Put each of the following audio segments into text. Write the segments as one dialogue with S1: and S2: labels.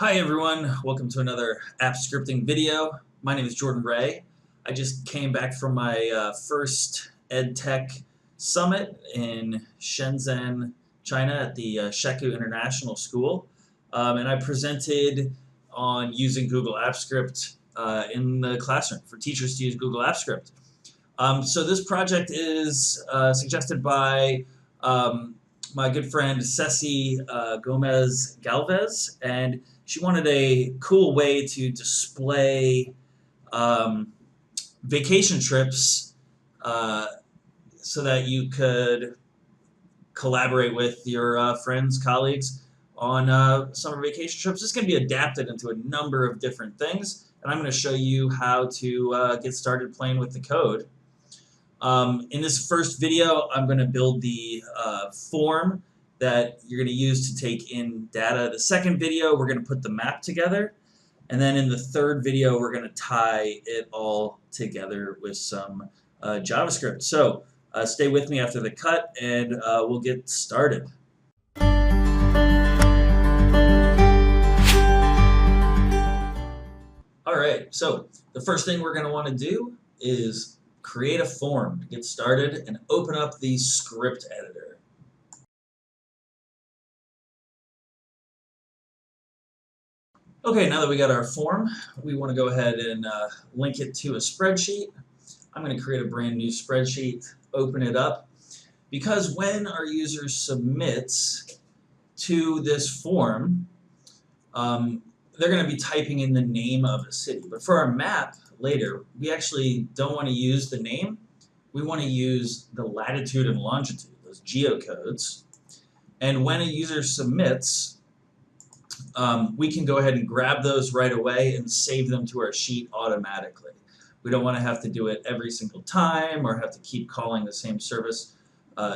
S1: Hi everyone, welcome to another app scripting video. My name is Jordan Ray. I just came back from my first EdTech summit in Shenzhen, China at the Sheku International School. And I presented on using Google Apps Script in the classroom for teachers to use Google Apps Script. So this project is suggested by my good friend Ceci Gomez Galvez, and she wanted a cool way to display vacation trips so that you could collaborate with your friends, colleagues on summer vacation trips. This can be adapted into a number of different things, and I'm going to show you how to get started playing with the code. In this first video, I'm going to build the form that you're going to use to take in data. The second video, we're going to put the map together. And then in the third video, we're going to tie it all together with some JavaScript. So stay with me after the cut, and we'll get started. All right, so the first thing we're going to want to do is create a form to get started and open up the script editor. Okay, now that we got our form, we want to go ahead and link it to a spreadsheet. I'm going to create a brand new spreadsheet, open it up, because when our user submits to this form, they're going to be typing in the name of a city. But for our map later, we actually don't want to use the name. We want to use the latitude and longitude, those geocodes. And when a user submits, we can go ahead and grab those right away and save them to our sheet automatically. We don't want to have to do it every single time or have to keep calling the same service.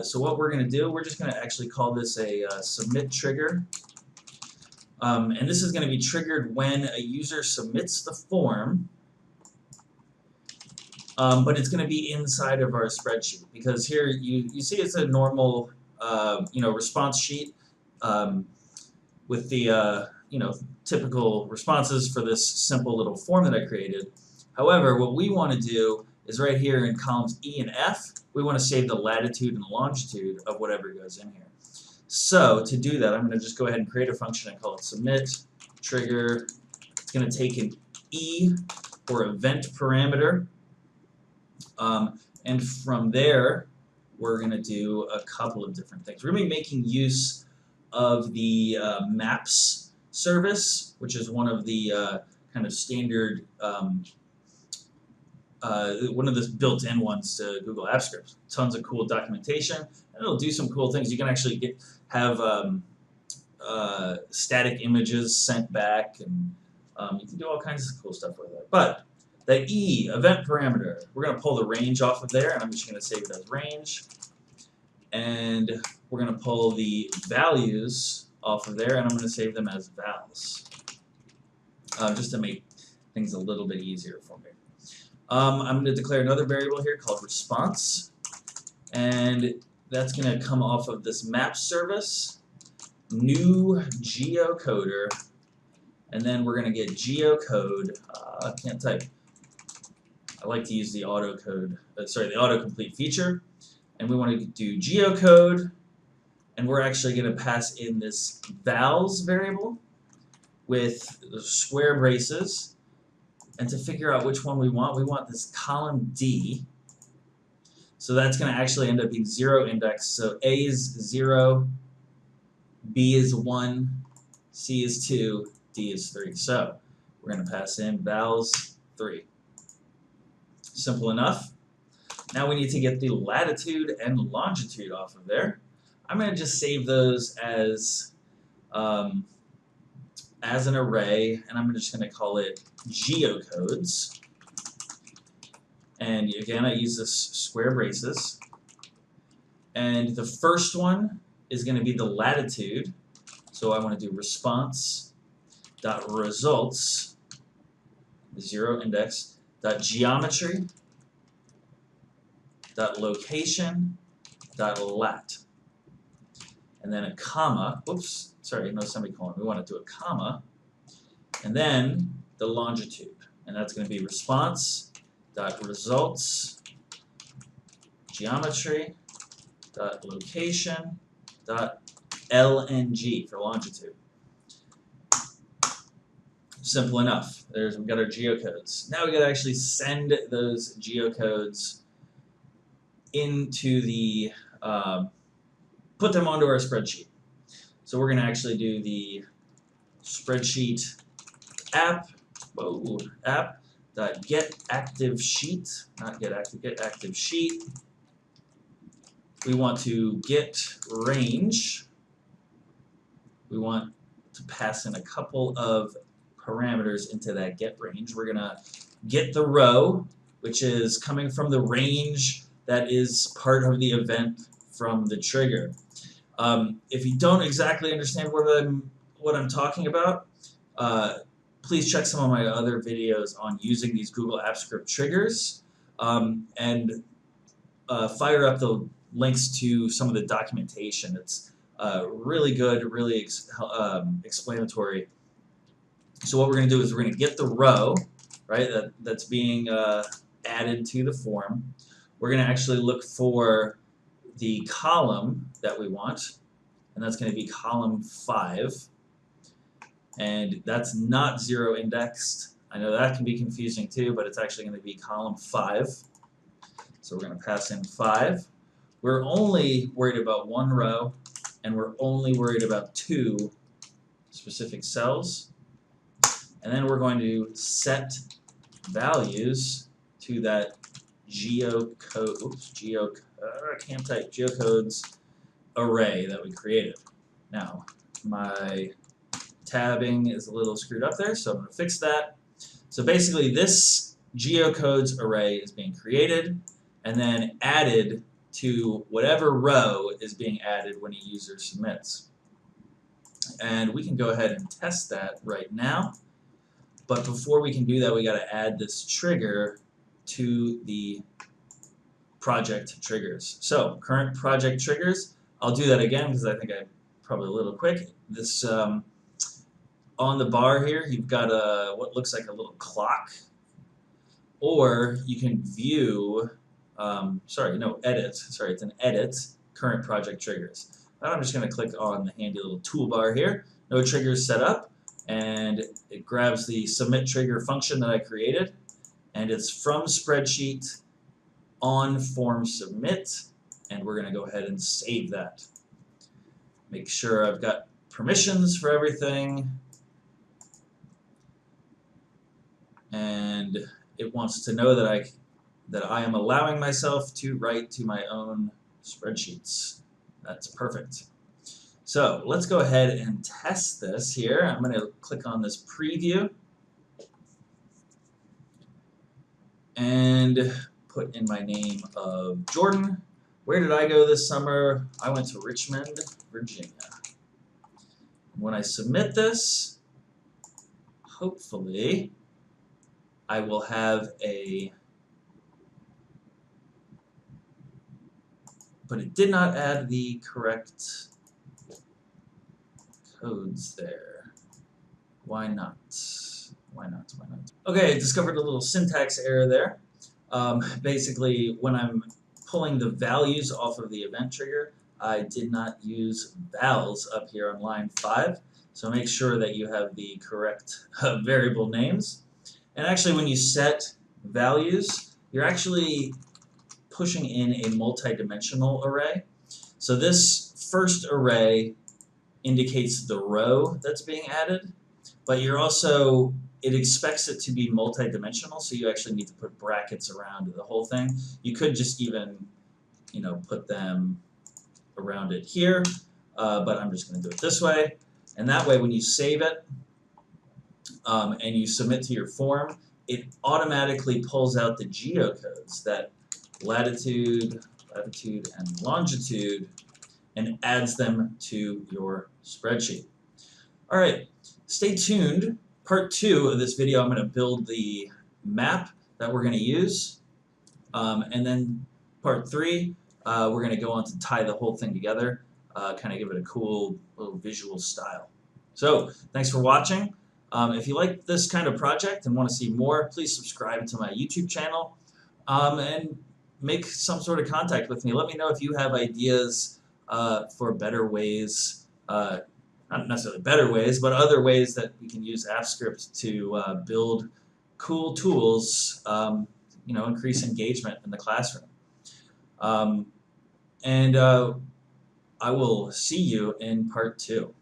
S1: So what we're going to do, we're just going to actually call this a submit trigger. And this is going to be triggered when a user submits the form, but it's going to be inside of our spreadsheet, because here you see it's a normal response sheet with the typical responses for this simple little form that I created. However, what we want to do is right here in columns E and F, we want to save the latitude and longitude of whatever goes in here. So to do that, I'm going to just go ahead and create a function. I call it submit trigger. It's going to take an E or event parameter, and from there we're going to do a couple of different things. We're going to be making use of the maps service, which is one of the kind of standard one of the built-in ones to Google Apps Script. Tons of cool documentation, and it'll do some cool things. You can actually have static images sent back, and you can do all kinds of cool stuff with it. But the E, event parameter, we're going to pull the range off of there, and I'm just going to save it as range. And we're going to pull the values off of there, and I'm going to save them as vals, just to make things a little bit easier for me. I'm going to declare another variable here called response, and that's going to come off of this map service, new geocoder, and then we're going to get geocode. I can't type. I like to use the the autocomplete feature, and we want to do geocode, and we're actually going to pass in this vals variable with the square braces. And to figure out which one we want this column D. So that's going to actually end up being 0 index. So A is 0, B is 1, C is 2, D is 3. So we're going to pass in vals 3. Simple enough. Now we need to get the latitude and longitude off of there. I'm going to just save those as an array, and I'm just going to call it geocodes. And again, I use this square braces. And the first one is going to be the latitude. So I want to do response.results, 0 index, .geometry, .location, .lat. And then a comma, oops, sorry, no semicolon, we want to do a comma, and then the longitude, and that's going to be response.results geometry.location.lng for longitude. Simple enough. We've got our geocodes. Now we got to actually send those geocodes into the put them onto our spreadsheet. So we're going to actually do the spreadsheet app.getActiveSheet, not getActiveSheet. We want to get range. We want to pass in a couple of parameters into that get range. We're going to get the row, which is coming from the range that is part of the event from the trigger. If you don't exactly understand what I'm talking about, please check some of my other videos on using these Google Apps Script triggers, and fire up the links to some of the documentation. It's really good, really explanatory. So what we're going to do is we're going to get the row, right, that's being added to the form. We're going to actually look for the column that we want, and that's going to be column 5. And that's not 0 indexed. I know that can be confusing too, but it's actually going to be column 5. So we're going to pass in 5. We're only worried about 1 row, and we're only worried about 2 specific cells. And then we're going to set values to that geocodes array that we created. Now, my tabbing is a little screwed up there, so I'm going to fix that. So basically, this geocodes array is being created and then added to whatever row is being added when a user submits. And we can go ahead and test that right now. But before we can do that, we got to add this trigger to the project triggers. So current project triggers, I'll do that again because I think I'm probably a little quick. This on the bar here, you've got what looks like a little clock, or you can view, edit. Sorry, it's an edit, current project triggers. I'm just going to click on the handy little toolbar here. No triggers set up, and it grabs the submit trigger function that I created, and it's from spreadsheet on form submit, and we're going to go ahead and save that. Make sure I've got permissions for everything, and it wants to know that I am allowing myself to write to my own spreadsheets. That's perfect. So let's go ahead and test this here. I'm going to click on this preview and put in my name of Jordan. Where did I go this summer? I went to Richmond, Virginia. When I submit this, hopefully I will have but it did not add the correct codes there. Why not? Why not? Why not? Okay, I discovered a little syntax error there. Basically, when I'm pulling the values off of the event trigger, I did not use vals up here on line 5. So make sure that you have the correct variable names. And actually, when you set values, you're actually pushing in a multi-dimensional array. So this first array indicates the row that's being added, but it expects it to be multi-dimensional, so you actually need to put brackets around the whole thing. You could just even, put them around it here, but I'm just going to do it this way. And that way, when you save it and you submit to your form, it automatically pulls out the geocodes, that latitude, and longitude, and adds them to your spreadsheet. All right, stay tuned. Part 2 of this video, I'm going to build the map that we're going to use. And then part 3, we're going to go on to tie the whole thing together, kind of give it a cool little visual style. So, thanks for watching. If you like this kind of project and want to see more, please subscribe to my YouTube channel and make some sort of contact with me. Let me know if you have ideas for better ways, not necessarily better ways, but other ways that we can use AppScript to build cool tools, increase engagement in the classroom. And I will see you in part 2.